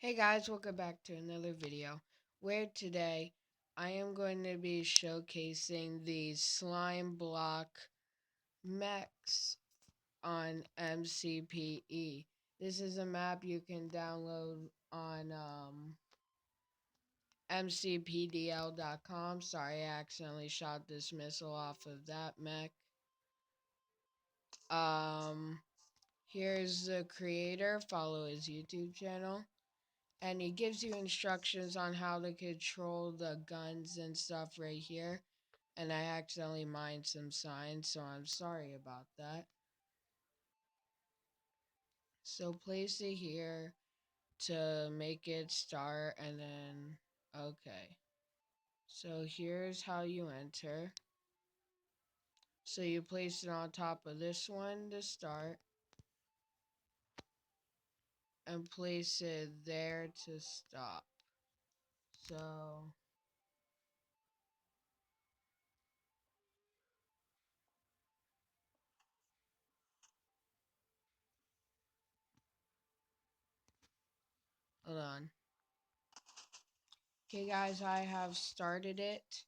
Hey guys, welcome back to another video where today I am going to be showcasing the slime block mechs on MCPE. This is a map you can download on mcpdl.com. Sorry, I accidentally shot this missile off of that mech. Um, Here's the creator. Follow his YouTube channel. And he gives you instructions on how to control the guns and stuff right here. And I accidentally mined some signs, so I'm sorry about that. So place it here to make it start, and then okay. So here's how you enter. So you place it on top of this one to start, and place it there to stop. So hold on. Okay guys, I have started it.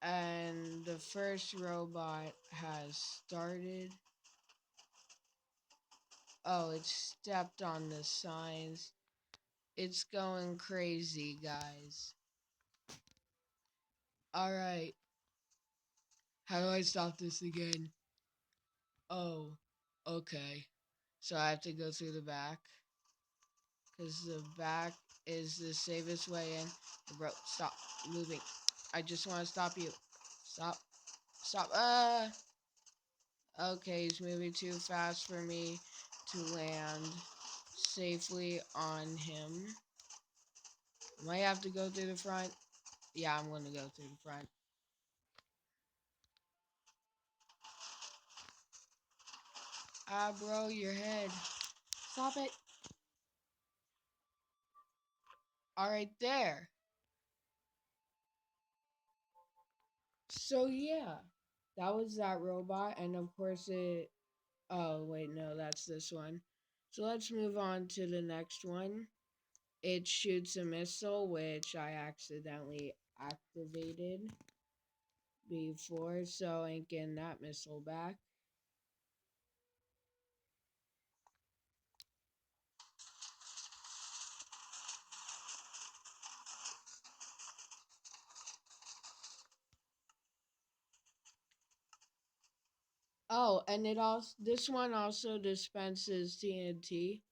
And the first robot has started. Oh, it stepped on the signs. It's going crazy, guys. Alright, how do I stop this again? Oh, okay. So I have to go through the back. Because the back is the safest way in. Bro, stop moving. I just want to stop you. Stop. Stop. Okay, he's moving too fast for me to land safely on him. Might have to go through the front. Yeah, I'm gonna go through the front. Ah, bro, your head. Stop it. Alright, there. So, yeah. That was that robot, and of course it... Oh, wait, no, that's this one. So let's move on to the next one. It shoots a missile, which I accidentally activated before, so I ain't getting that missile back. Oh, and this one also dispenses TNT.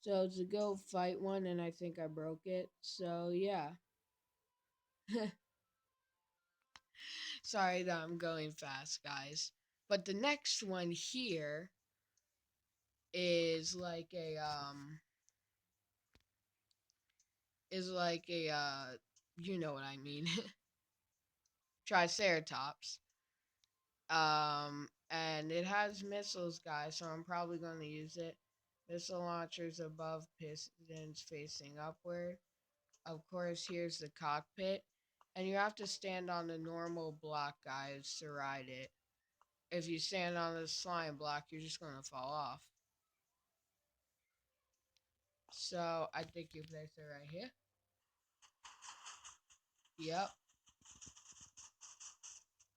So it's a go fight one, and I think I broke it. So yeah. Sorry that I'm going fast, guys. But the next one here is like a you know what I mean. Triceratops. And it has missiles, guys, so I'm probably going to use it. Missile launchers above, pistons facing upward. Of course, here's the cockpit. And you have to stand on the normal block, guys, to ride it. If you stand on the slime block, you're just going to fall off. So, I think you place it right here. Yep.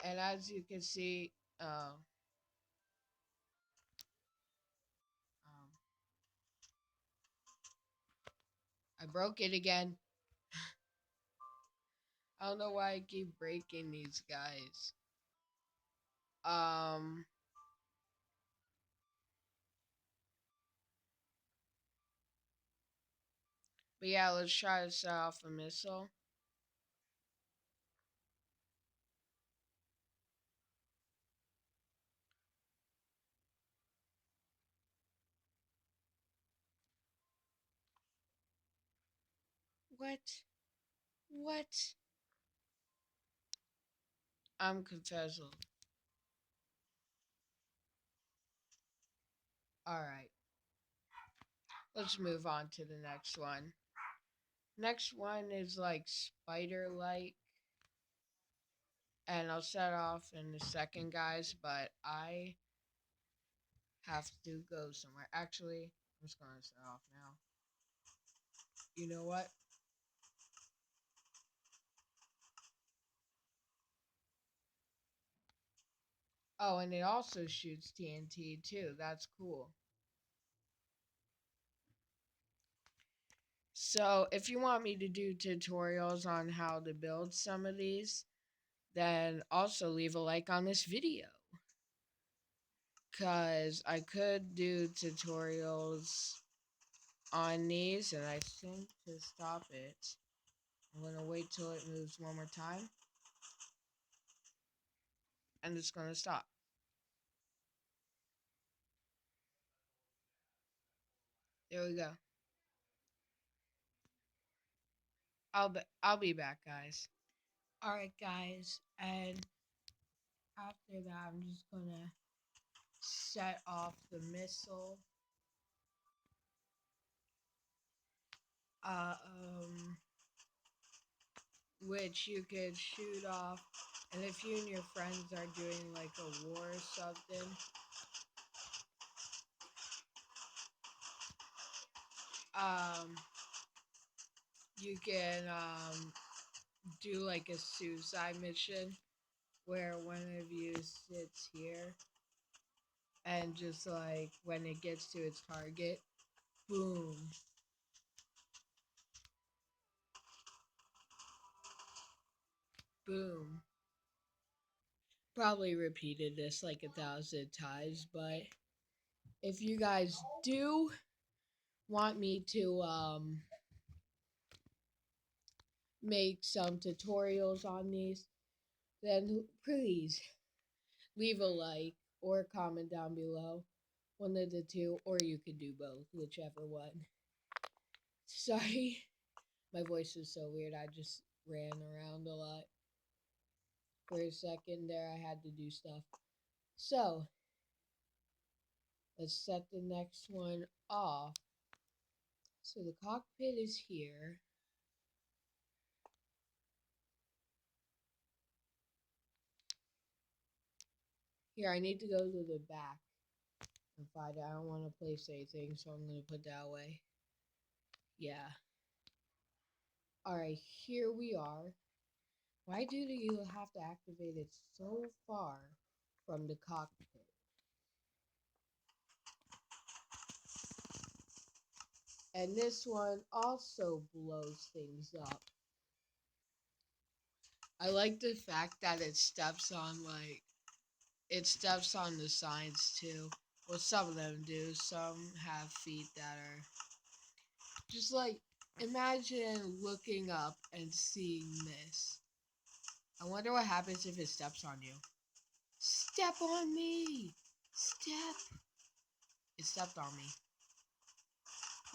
And as you can see, um, I broke it again. I don't know why I keep breaking these guys. Um, but yeah, let's try to set off a missile. What? What? I'm confused. Alright, let's move on to the next one. Next one is like spider-like. And I'll set off in a second, guys, but I have to go somewhere. Actually, I'm just going to set off now. You know what? Oh, and it also shoots TNT too. That's cool. So, if you want me to do tutorials on how to build some of these, then also leave a like on this video. Because I could do tutorials on these, and I think to stop it, I'm going to wait till it moves one more time, and it's going to stop. There we go. I'll be back, guys. All right, guys, and after that, I'm just gonna set off the missile. Uh, um, which you could shoot off, and if you and your friends are doing like a war or something, um, you can do like a suicide mission where one of you sits here and just like when it gets to its target, boom. Boom. Probably repeated this like 1,000 times, but if you guys do want me to make some tutorials on these, then please leave a like or comment down below. One of the two, or you could do both, whichever one. Sorry, my voice is so weird. I just ran around a lot. For a second there, I had to do stuff. So, let's set the next one off. So the cockpit is here. Here, I need to go to the back and find it. I don't want to place anything, so I'm going to put that away. Yeah. Alright, here we are. Why do you have to activate it so far from the cockpit? And this one also blows things up. I like the fact that it steps on the signs too. Well, some of them do. Some have feet that are just like, imagine looking up and seeing this. I wonder what happens if it steps on you. Step on me! Step! It stepped on me.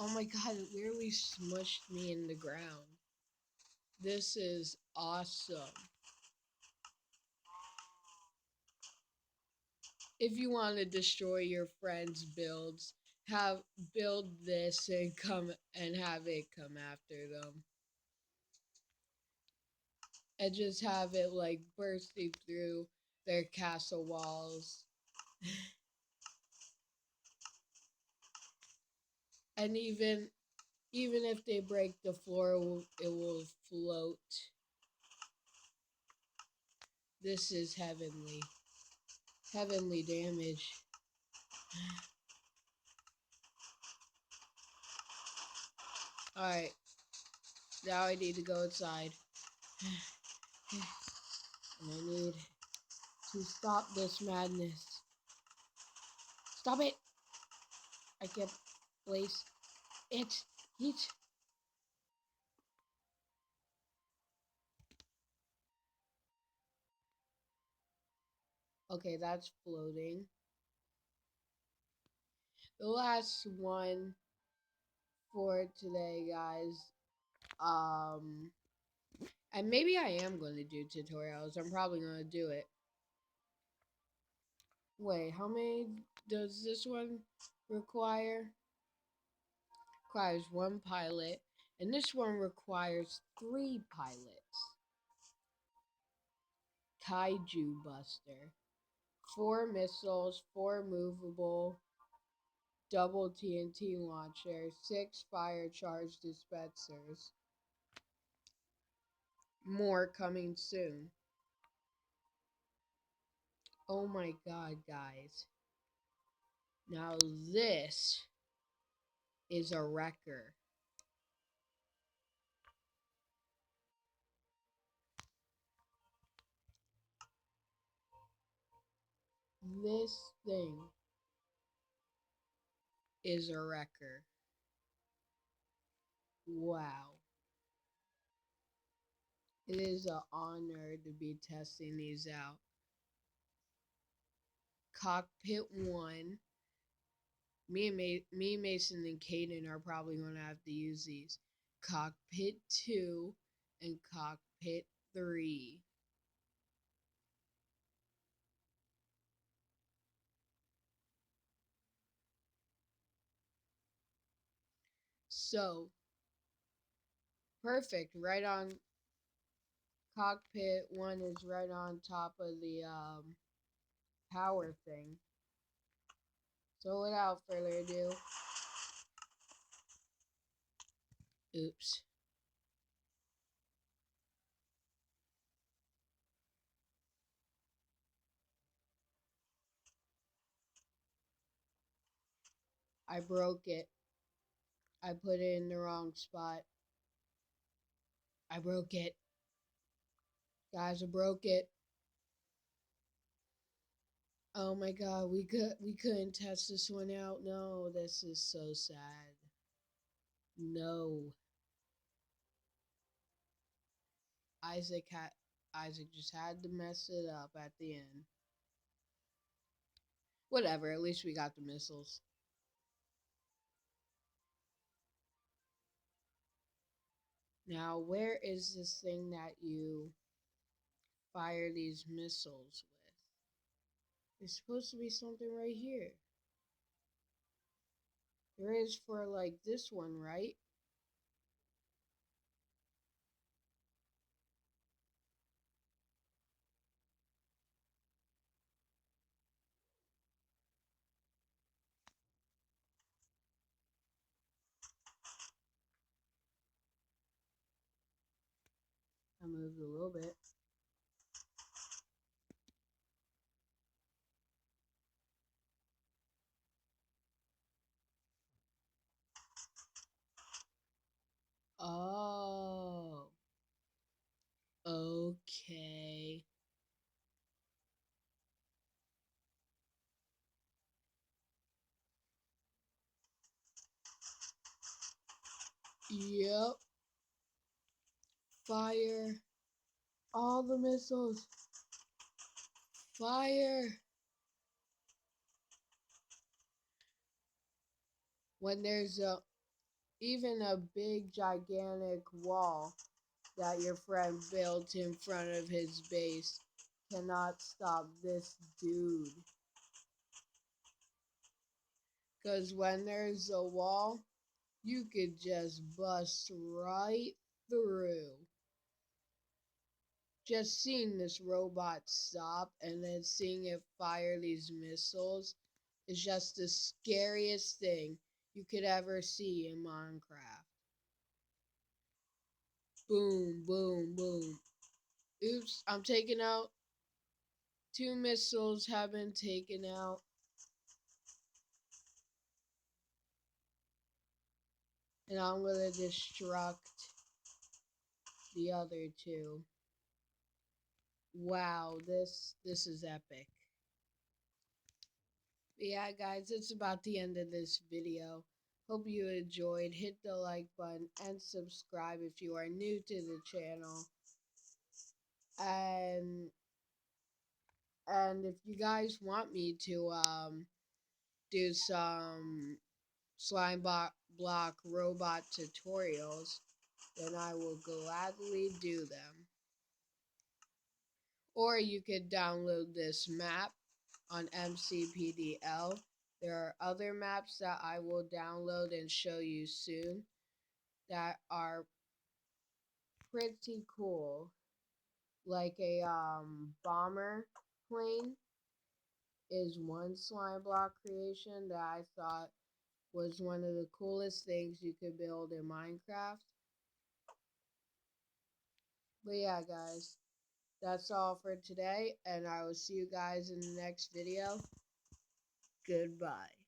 Oh my god, it literally smushed me in the ground. This is awesome. If you want to destroy your friends' builds, build this and have it come after them. And just have it like bursting through their castle walls. And even if they break the floor, it will float. This is heavenly. Heavenly damage. Alright. Now I need to go outside. And I need to stop this madness. Stop it! I can't place it. Eat. Okay, that's floating. The last one for today, guys. And maybe I am going to do tutorials. I'm probably going to do it. Wait, how many does this one require? Requires 1 pilot. And this one requires 3 pilots. Kaiju Buster. 4 missiles, 4 movable, double TNT launcher, 6 fire charge dispensers. More coming soon. Oh my god, guys. Now this is a wrecker. This thing is a wrecker. Wow. It is an honor to be testing these out. Cockpit 1. Me, Mason, and Caden are probably going to have to use these. Cockpit 2 and Cockpit 3. So, perfect. Right on. Cockpit 1 is right on top of the power thing. So without further ado, oops. I broke it. I put it in the wrong spot. I broke it. Guys, I broke it. Oh my god, we couldn't test this one out. No, this is so sad. No. Isaac just had to mess it up at the end. Whatever, at least we got the missiles. Now, where is this thing that you fire these missiles with? There's supposed to be something right here. There is for like this one, right? I moved a little bit. Oh. Okay. Yep. Fire. All the missiles. Fire. When there's even a big gigantic wall that your friend built in front of his base cannot stop this dude. Because when there's a wall, you could just bust right through. Just seeing this robot stop and then seeing it fire these missiles is just the scariest thing you could ever see in Minecraft. Boom, boom, boom. Oops, I'm taking out. 2 missiles have been taken out. And I'm gonna destruct the other 2. Wow, this is epic. But yeah, guys, it's about the end of this video. Hope you enjoyed. Hit the like button and subscribe if you are new to the channel. And if you guys want me to do some slime block robot tutorials, then I will gladly do them. Or you could download this map on MCPDL. There are other maps that I will download and show you soon that are pretty cool. Like a bomber plane is one slime block creation that I thought was one of the coolest things you could build in Minecraft. But yeah, guys, that's all for today, and I will see you guys in the next video. Goodbye.